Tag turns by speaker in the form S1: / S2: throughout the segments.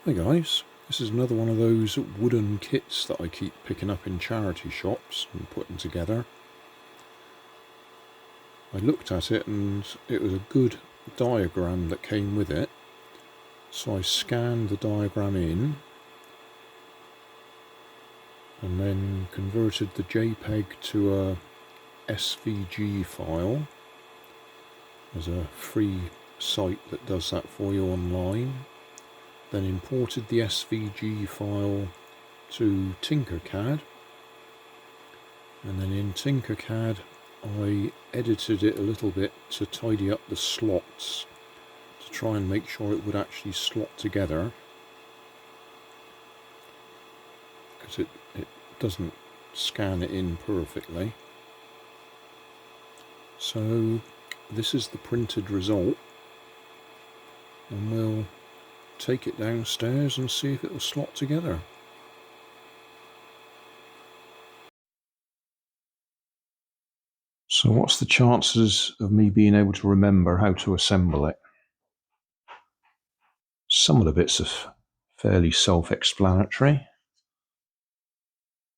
S1: Hi guys, this is another one of those wooden kits that I keep picking up in charity shops and putting together. I looked at it and it was a good diagram that came with it, so I scanned the diagram in and then converted the JPEG to a SVG file. There's a free site that does that for you online. Then imported the SVG file to Tinkercad, and then in Tinkercad I edited it a little bit to tidy up the slots to try and make sure it would actually slot together, because it doesn't scan it in perfectly. So this is the printed result, and we'll take it downstairs and see if it will slot together. So what's the chances of me being able to remember how to assemble it? Some of the bits are fairly self-explanatory.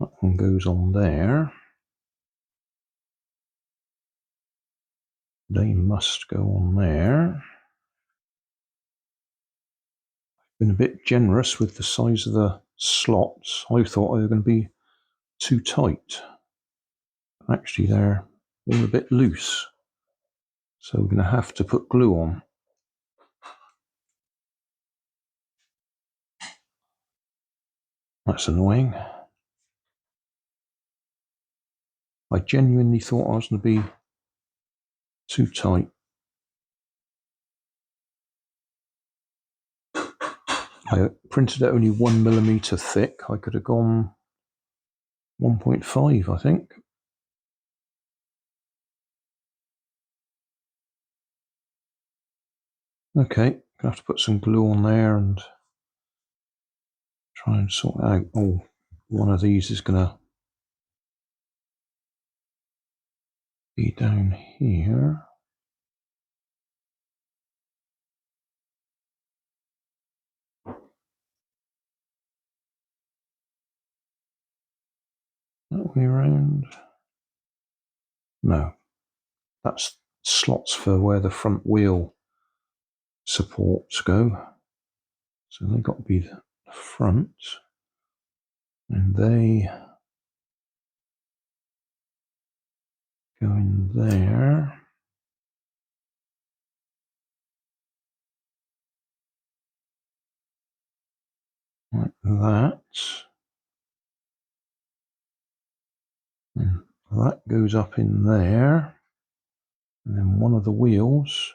S1: That one goes on there. They must go on there. I've been a bit generous with the size of the slots. I thought they were going to be too tight. Actually, they're all a bit loose. So we're going to have to put glue on. That's annoying. I genuinely thought I was going to be too tight. I printed it only 1mm thick. I could have gone 1.5, I think. Okay, gonna have to put some glue on there and try and sort out. Oh, one of these is gonna be down here. That way around. No, that's slots for where the front wheel supports go. So they've got to be the front, and they go in there. Like that. And that goes up in there. And then one of the wheels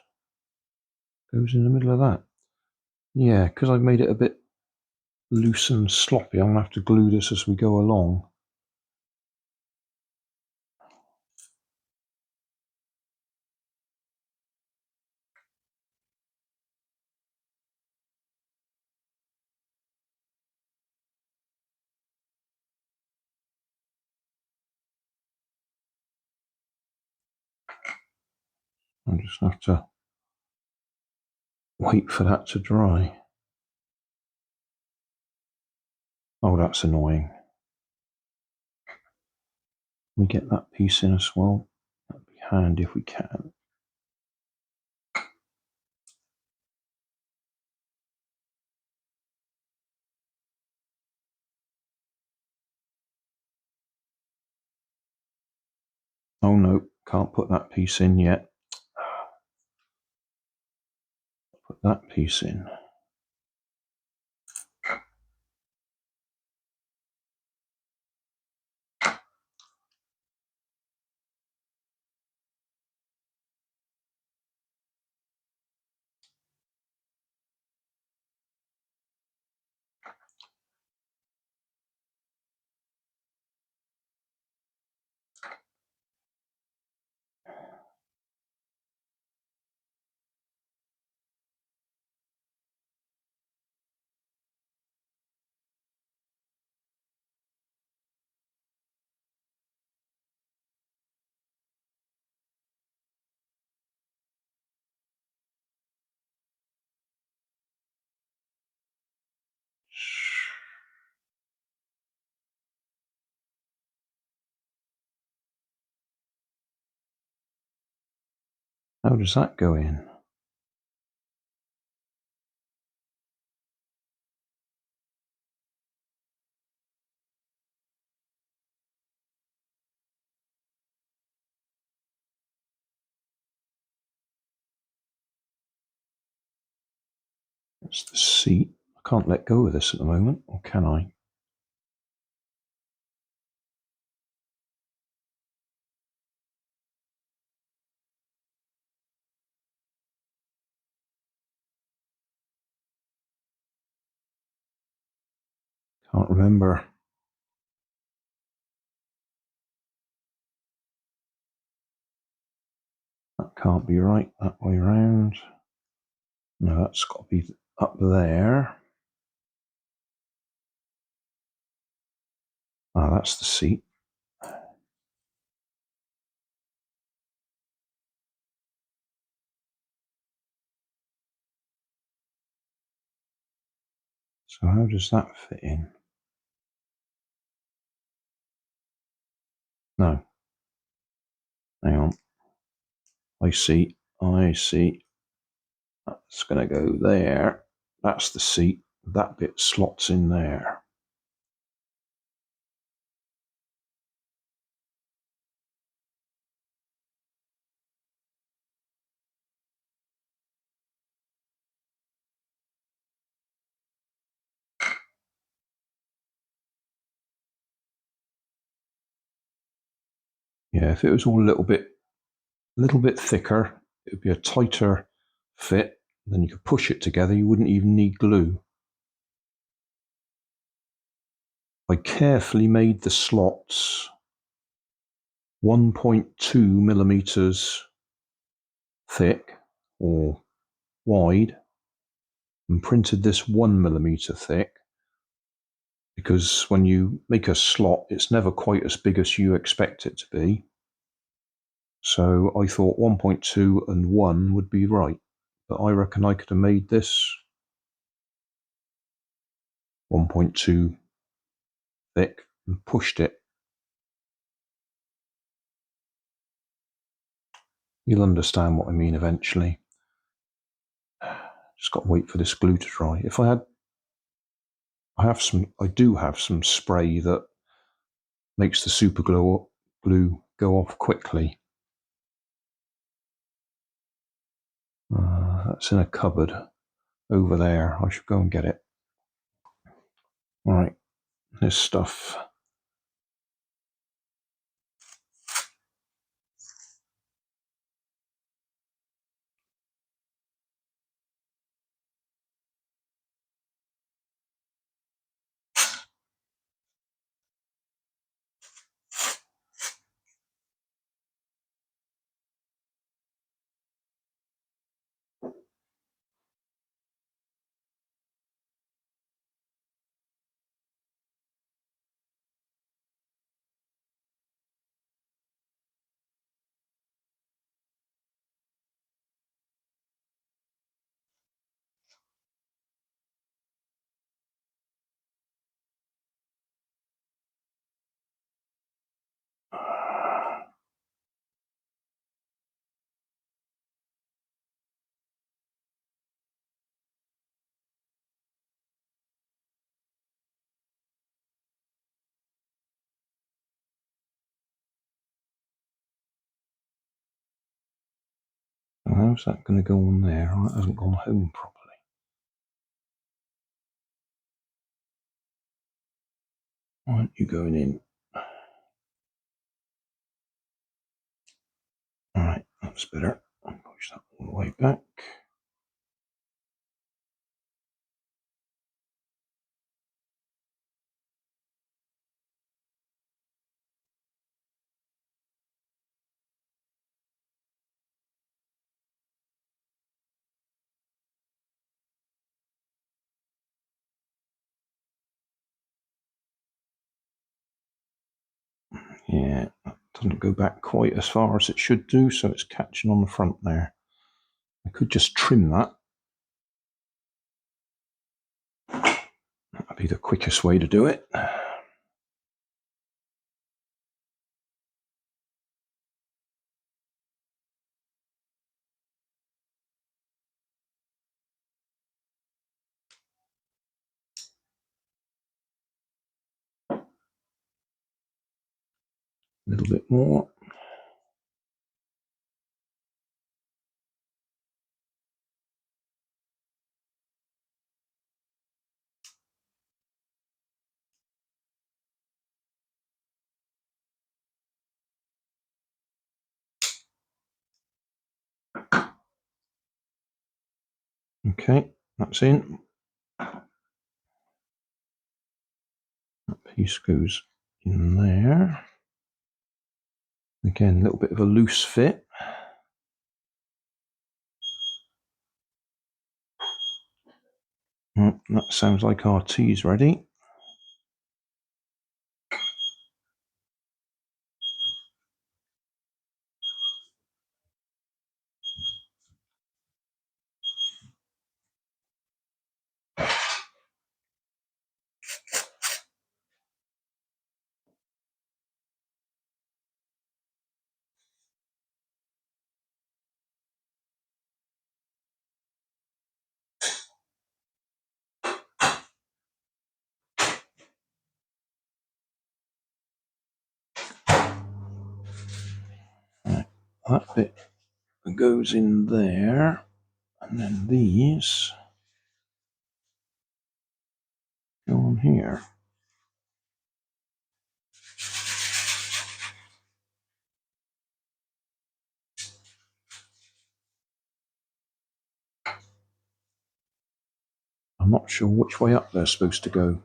S1: goes in the middle of that. Yeah, because I've made it a bit loose and sloppy, I'm going to have to glue this as we go along. I just have to wait for that to dry. Oh, that's annoying. We get that piece in as well. That'd be handy if we can. Oh no, can't put that piece in yet. Put that piece in. How does that go in? That's the seat. I can't let go of this at the moment, or can I? Can't remember. That can't be right. That way round. No, that's got to be up there. Ah, that's the seat. So how does that fit in? No. Hang on. I see. That's going to go there. That's the seat. That bit slots in there. Yeah, if it was all a little bit thicker, it would be a tighter fit. Then you could push it together. You wouldn't even need glue. I carefully made the slots 1.2 millimeters thick or wide and printed this 1 millimeter thick, because when you make a slot, it's never quite as big as you expect it to be. So I thought 1.2 and 1 would be right, but I reckon I could have made this 1.2 thick and pushed it. You'll understand what I mean eventually. Just got to wait for this glue to dry. If I do have some spray that makes the super glue go off quickly. That's in a cupboard over there. I should go and get it. All right, this stuff. How's that going to go on there? That hasn't gone home properly. Why aren't you going in? All right, that's better. I'll push that all the way back. Yeah, that doesn't go back quite as far as it should do, so it's catching on the front there. I could just trim that. That'd be the quickest way to do it. A little bit more. Okay, that's in. That piece goes in there. Again, a little bit of a loose fit. That sounds like our tea's ready. Right, that bit goes in there, and then these go on here. I'm not sure which way up they're supposed to go.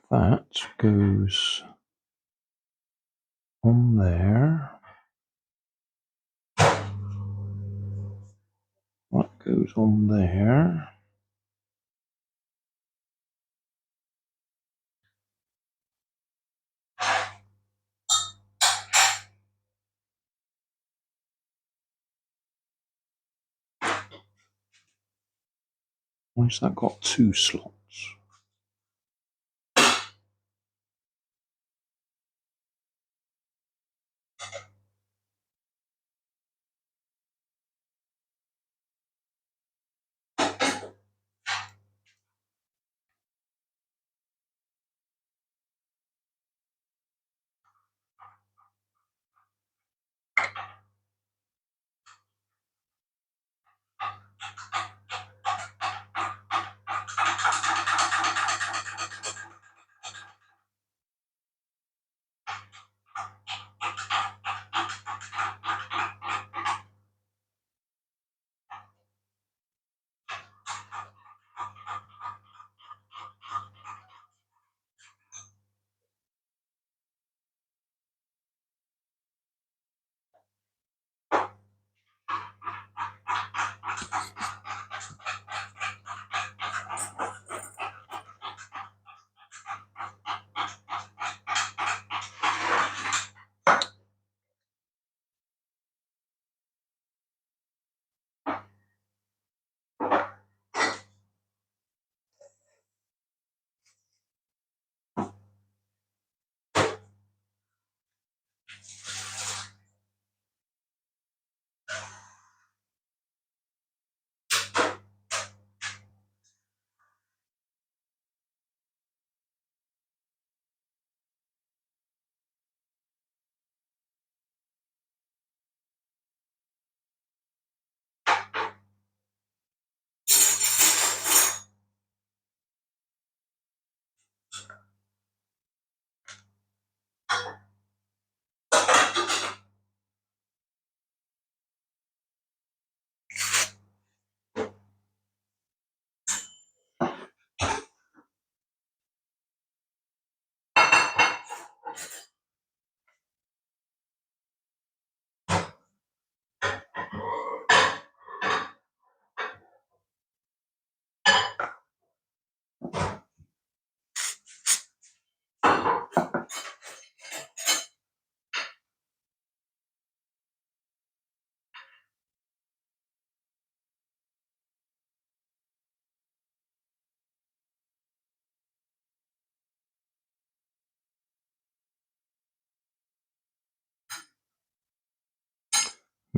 S1: That goes on there. That goes on there. Why's that got two slots?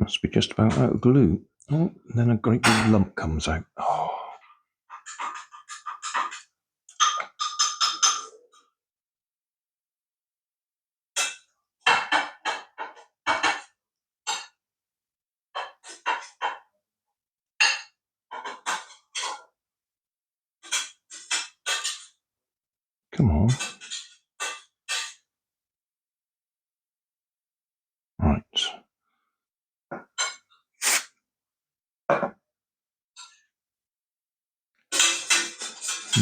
S2: Must be just about out of glue. Oh, and then a great big lump comes out. Oh. Come on. Right.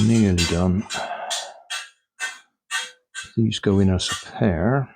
S2: Nearly done. These go in as a pair.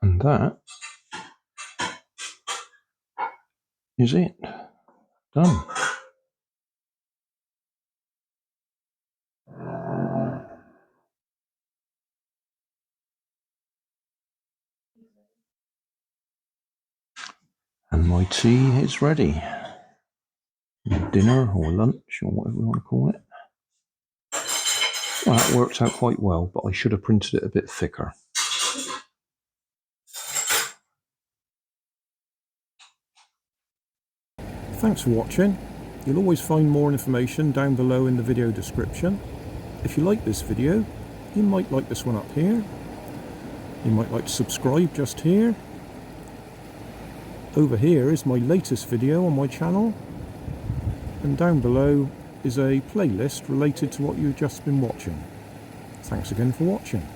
S2: And that is it. Done. And my tea is ready. Dinner or lunch or whatever we want to call it. Well, that worked out quite well, but I should have printed it a bit thicker.
S1: Thanks for watching. You'll always find more information down below in the video description. If you like this video, you might like this one up here. You might like to subscribe just here. Over here is my latest video on my channel. And down below is a playlist related to what you've just been watching. Thanks again for watching.